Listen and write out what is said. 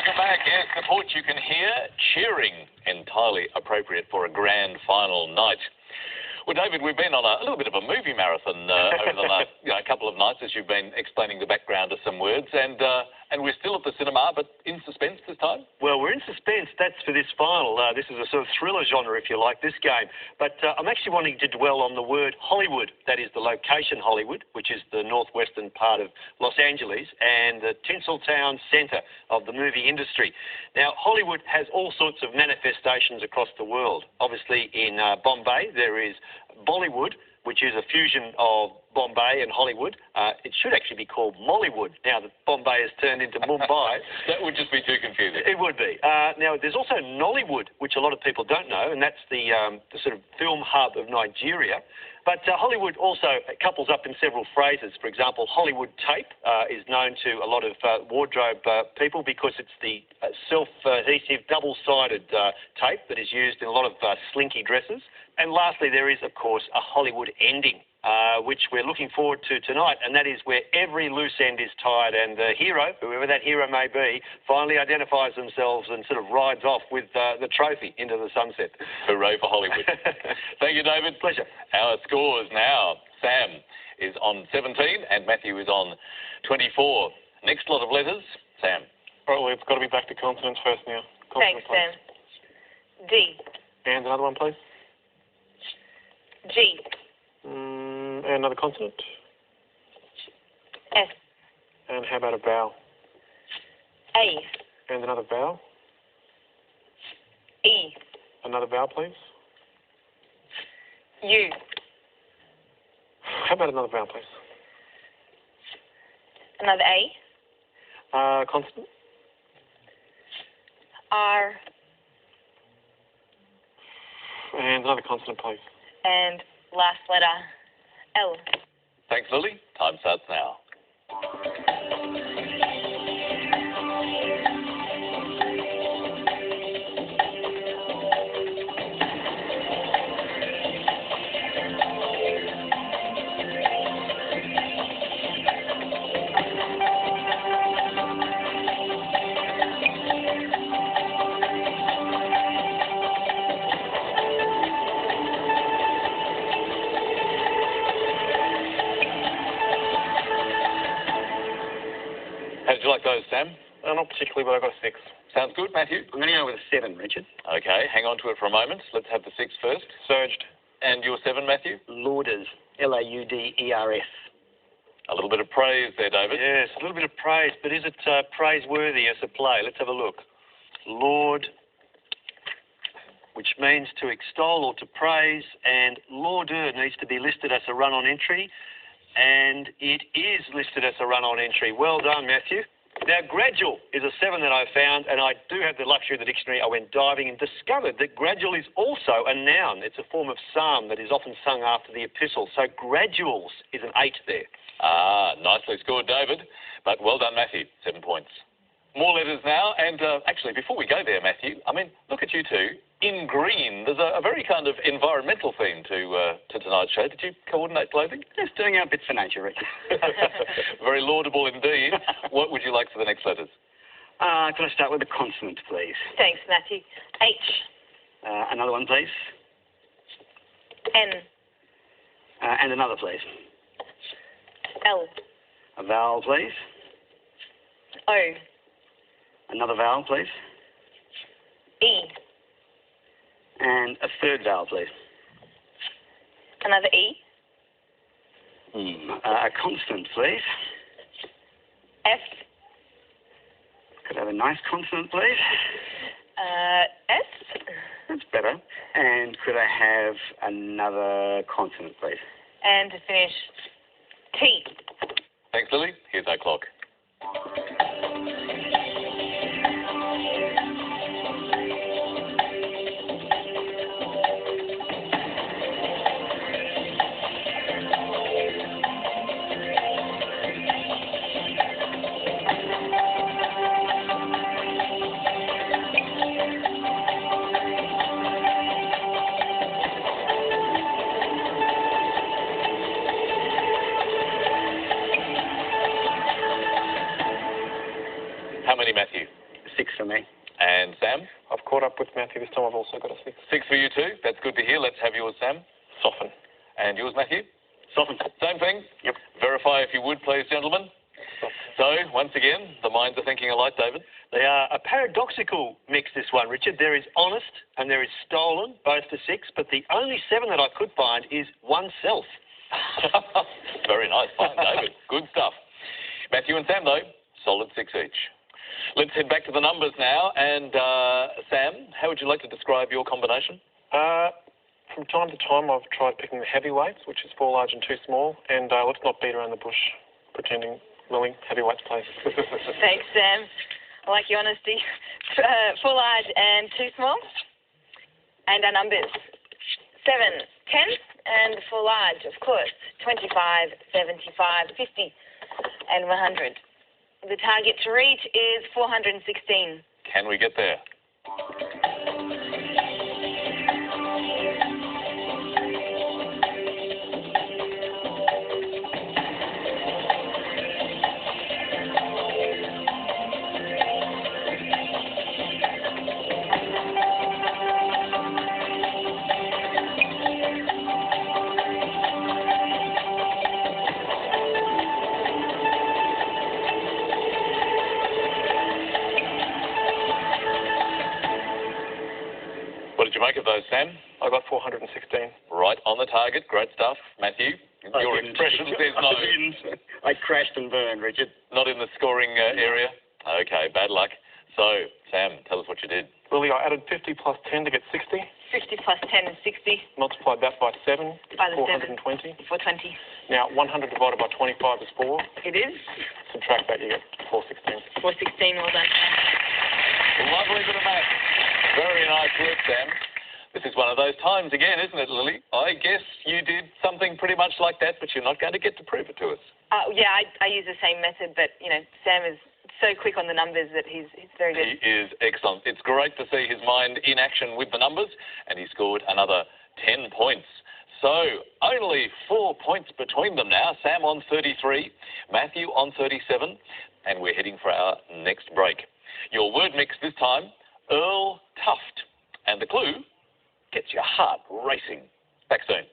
Welcome back. Yes, the porch you can hear cheering, entirely appropriate for a grand final night. Well, David, we've been on a little bit of a movie marathon over the last couple of nights as you've been explaining the background of some words, and we're still at the cinema, but in suspense this time? Well, we're in suspense. That's for this final. This is a sort of thriller genre, if you like, this game. But I'm actually wanting to dwell on the word Hollywood. That is the location Hollywood, which is the northwestern part of Los Angeles and the Tinseltown centre of the movie industry. Now, Hollywood has all sorts of manifestations across the world. Obviously, in Bombay, there is Bollywood, which is a fusion of Bombay and Hollywood. It should actually be called Mollywood now that Bombay has turned into Mumbai. That would just be too confusing. It would be. Now, there's also Nollywood, which a lot of people don't know, and that's the sort of film hub of Nigeria. But Hollywood also couples up in several phrases. For example, Hollywood tape is known to a lot of wardrobe people because it's the self-adhesive double-sided tape that is used in a lot of slinky dresses. And lastly, there is, of course, a Hollywood ending, which we're looking forward to tonight, and that is where every loose end is tied and the hero, whoever that hero may be, finally identifies themselves and sort of rides off with the trophy into the sunset. Hooray for Hollywood. Thank you, David. Pleasure. Our scores now. Sam is on 17 and Matthew is on 24. Next lot of letters, Sam. All right, we've got to be back to consonants first now. Thanks, Sam. D. And another one, please. G. And another consonant. S. And how about a vowel? A. And another vowel. E. Another vowel, please. U. How about another vowel, please? Another A. Consonant. R. And another consonant, please. And last letter, L. Thanks, Lily. Time starts now. How did you like those, Sam? Not particularly, but I've got a 6. Sounds good, Matthew? I'm going to go with a 7, Richard. Okay, hang on to it for a moment. Let's have the 6 first. Surged. And your 7, Matthew? Lauders. Lauders. A little bit of praise there, David. Yes, a little bit of praise, but is it praiseworthy as a play? Let's have a look. Laud, which means to extol or to praise, and lauder needs to be listed as a run-on entry, and it is listed as a run-on entry. Well done, Matthew. Now, gradual is a 7 that I found, and I do have the luxury of the dictionary. I went diving and discovered that gradual is also a noun. It's a form of psalm that is often sung after the epistle. So graduals is an 8 there. Ah, nicely scored, David. But well done, Matthew. 7 points. More letters now, and actually, before we go there, Matthew, I mean, look at you two. In green, there's a very kind of environmental theme to tonight's show. Did you coordinate clothing? Just doing our bit for nature, Richard. Very laudable indeed. What would you like for the next letters? Can I start with a consonant, please? Thanks, Matthew. H. Another one, please. N. And another, please. L. A vowel, please. O. Another vowel, please. E. And a third vowel, please. Another E. A consonant, please. F. Could I have a nice consonant, please? S. That's better. And could I have another consonant, please? And to finish, T. Thanks, Lily. Here's our clock. me. And Sam? I've caught up with Matthew. This time I've also got a 6. 6 for you too. That's good to hear. Let's have yours, Sam. Soften. And yours, Matthew? Soften. Same thing? Yep. Verify if you would, please, gentlemen. So, once again, the minds are thinking alike, David. They are a paradoxical mix, this one, Richard. There is honest and there is stolen, both for 6, but the only 7 that I could find is oneself. Very nice. Fine, David. Good stuff. Matthew and Sam, though, solid 6 each. Let's head back to the numbers now. And, Sam, how would you like to describe your combination? From time to time, I've tried picking the heavyweights, which is 4 large and 2 small, and let's not beat around the bush pretending Lily, heavyweights, please. Thanks, Sam. I like your honesty. 4 large and 2 small. And our numbers 7, 10, and 4 large, of course. 25, 75, 50, and 100. The target to reach is 416. Can we get there? What did you make of those, Sam? I got 416. Right on the target. Great stuff. Matthew, your expression says no. I crashed and burned, Richard. Not in the scoring area? Okay, bad luck. So, Sam, tell us what you did. Lily, I added 50 plus 10 to get 60. 50 plus 10 is 60. Multiplied that by 7, By the 420. 420. Now, 100 divided by 25 is 4. It is. Subtract that, you get 416. 416, well done. Lovely bit of math. Very nice work, Sam. This is one of those times again, isn't it, Lily? I guess you did something pretty much like that, but you're not going to get to prove it to us. Yeah, I use the same method, but, Sam is so quick on the numbers that he's very good. He is excellent. It's great to see his mind in action with the numbers, and he scored another 10 points. So, only 4 points between them now. Sam on 33, Matthew on 37, and we're heading for our next break. Your word mix this time, Earl Tuft. And the clue gets your heart racing. Back soon.